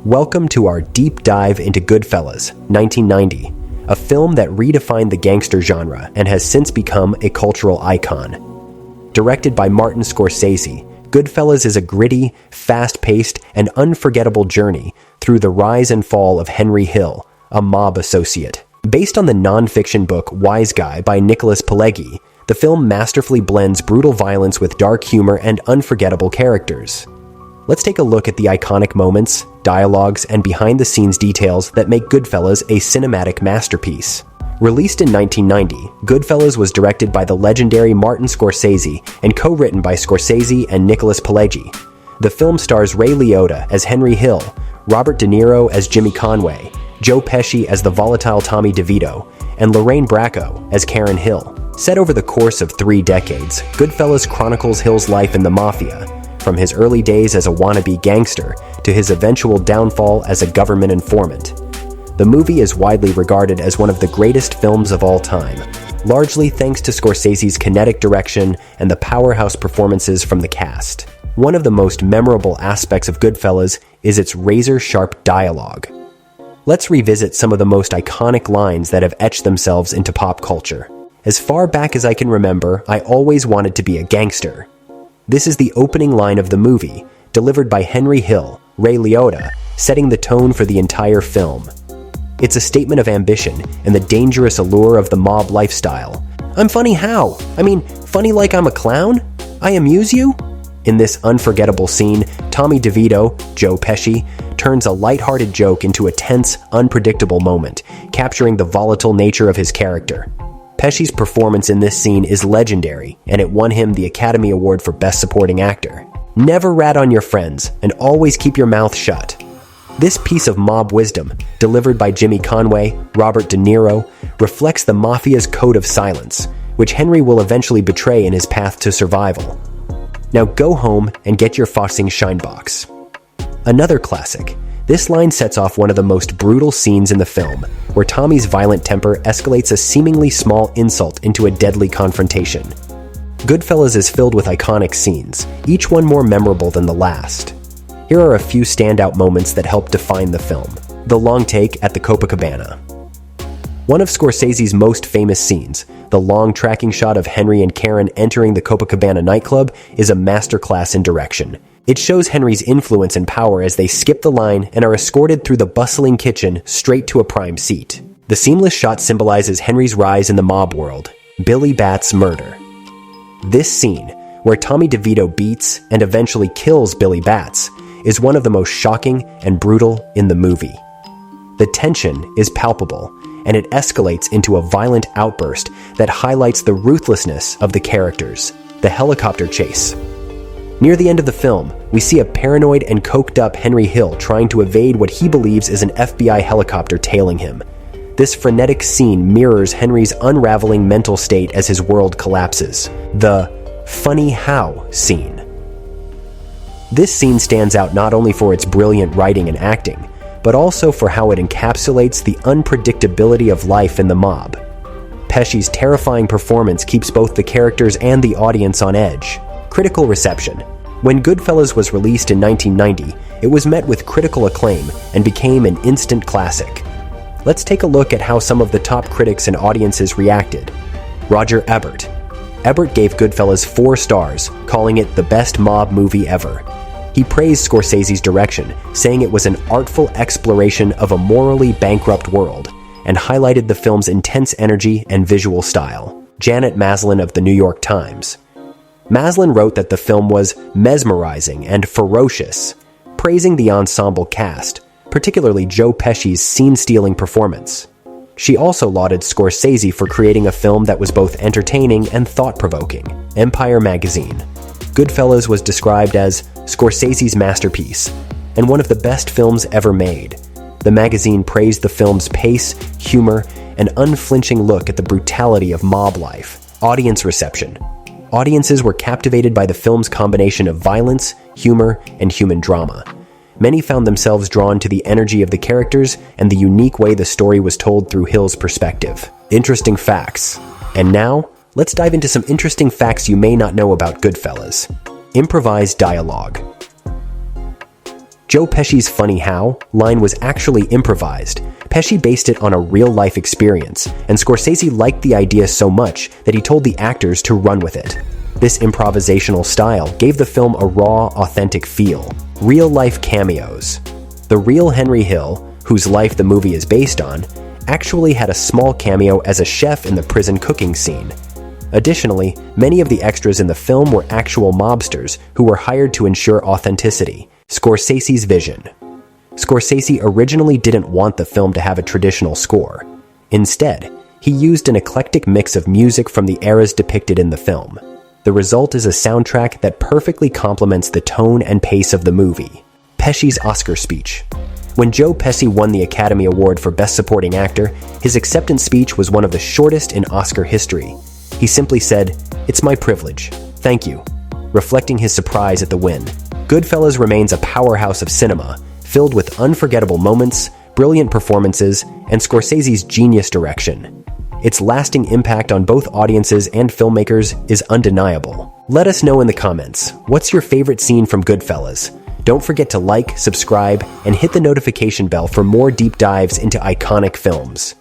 Welcome to our deep dive into Goodfellas, 1990, a film that redefined the gangster genre and has since become a cultural icon. Directed by Martin Scorsese, Goodfellas is a gritty, fast-paced, and unforgettable journey through the rise and fall of Henry Hill, a mob associate. Based on the non-fiction book Wise Guy by Nicholas Pileggi, the film masterfully blends brutal violence with dark humor and unforgettable characters. Let's take a look at the iconic moments, dialogues, and behind-the-scenes details that make Goodfellas a cinematic masterpiece. Released in 1990, Goodfellas was directed by the legendary Martin Scorsese and co-written by Scorsese and Nicholas Pileggi. The film stars Ray Liotta as Henry Hill, Robert De Niro as Jimmy Conway, Joe Pesci as the volatile Tommy DeVito, and Lorraine Bracco as Karen Hill. Set over the course of 3 decades, Goodfellas chronicles Hill's life in the Mafia, from his early days as a wannabe gangster to his eventual downfall as a government informant. The movie is widely regarded as one of the greatest films of all time, largely thanks to Scorsese's kinetic direction and the powerhouse performances from the cast. One of the most memorable aspects of Goodfellas is its razor-sharp dialogue. Let's revisit some of the most iconic lines that have etched themselves into pop culture. As far back as I can remember, I always wanted to be a gangster. This is the opening line of the movie, delivered by Henry Hill, Ray Liotta, setting the tone for the entire film. It's a statement of ambition and the dangerous allure of the mob lifestyle. I'm funny how? I mean, funny like I'm a clown? I amuse you? In this unforgettable scene, Tommy DeVito, Joe Pesci, turns a lighthearted joke into a tense, unpredictable moment, capturing the volatile nature of his character. Pesci's performance in this scene is legendary, and it won him the Academy Award for Best Supporting Actor. Never rat on your friends, and always keep your mouth shut. This piece of mob wisdom, delivered by Jimmy Conway, Robert De Niro, reflects the Mafia's code of silence, which Henry will eventually betray in his path to survival. Now go home and get your Foxing Shine Box. Another classic. This line sets off one of the most brutal scenes in the film, where Tommy's violent temper escalates a seemingly small insult into a deadly confrontation. Goodfellas is filled with iconic scenes, each one more memorable than the last. Here are a few standout moments that help define the film. The long take at the Copacabana. One of Scorsese's most famous scenes, the long tracking shot of Henry and Karen entering the Copacabana nightclub, is a masterclass in direction. It shows Henry's influence and power as they skip the line and are escorted through the bustling kitchen straight to a prime seat. The seamless shot symbolizes Henry's rise in the mob world, Billy Bat's murder. This scene, where Tommy DeVito beats and eventually kills Billy Bats, is one of the most shocking and brutal in the movie. The tension is palpable, and it escalates into a violent outburst that highlights the ruthlessness of the characters. The helicopter chase. Near the end of the film, we see a paranoid and coked-up Henry Hill trying to evade what he believes is an FBI helicopter tailing him. This frenetic scene mirrors Henry's unraveling mental state as his world collapses. The funny how scene. This scene stands out not only for its brilliant writing and acting, but also for how it encapsulates the unpredictability of life in the mob. Pesci's terrifying performance keeps both the characters and the audience on edge. Critical reception. When Goodfellas was released in 1990, it was met with critical acclaim and became an instant classic. Let's take a look at how some of the top critics and audiences reacted. Roger Ebert. Ebert gave Goodfellas 4 stars, calling it the best mob movie ever. He praised Scorsese's direction, saying it was an artful exploration of a morally bankrupt world, and highlighted the film's intense energy and visual style. Janet Maslin of the New York Times. Maslin wrote that the film was mesmerizing and ferocious, praising the ensemble cast, particularly Joe Pesci's scene-stealing performance. She also lauded Scorsese for creating a film that was both entertaining and thought-provoking. Empire magazine. Goodfellas was described as Scorsese's masterpiece and one of the best films ever made. The magazine praised the film's pace, humor, and unflinching look at the brutality of mob life. Audience reception. Audiences were captivated by the film's combination of violence, humor, and human drama. Many found themselves drawn to the energy of the characters and the unique way the story was told through Hill's perspective. Interesting facts. And now, let's dive into some interesting facts you may not know about Goodfellas. Improvised dialogue. Joe Pesci's "funny how" line was actually improvised. Pesci based it on a real-life experience, and Scorsese liked the idea so much that he told the actors to run with it. This improvisational style gave the film a raw, authentic feel. Real-life cameos. The real Henry Hill, whose life the movie is based on, actually had a small cameo as a chef in the prison cooking scene. Additionally, many of the extras in the film were actual mobsters who were hired to ensure authenticity. Scorsese's vision. Scorsese originally didn't want the film to have a traditional score. Instead, he used an eclectic mix of music from the eras depicted in the film. The result is a soundtrack that perfectly complements the tone and pace of the movie. Pesci's Oscar speech. When Joe Pesci won the Academy Award for Best Supporting Actor, his acceptance speech was one of the shortest in Oscar history. He simply said, "It's my privilege. Thank you," reflecting his surprise at the win. Goodfellas remains a powerhouse of cinema, filled with unforgettable moments, brilliant performances, and Scorsese's genius direction. Its lasting impact on both audiences and filmmakers is undeniable. Let us know in the comments, what's your favorite scene from Goodfellas? Don't forget to like, subscribe, and hit the notification bell for more deep dives into iconic films.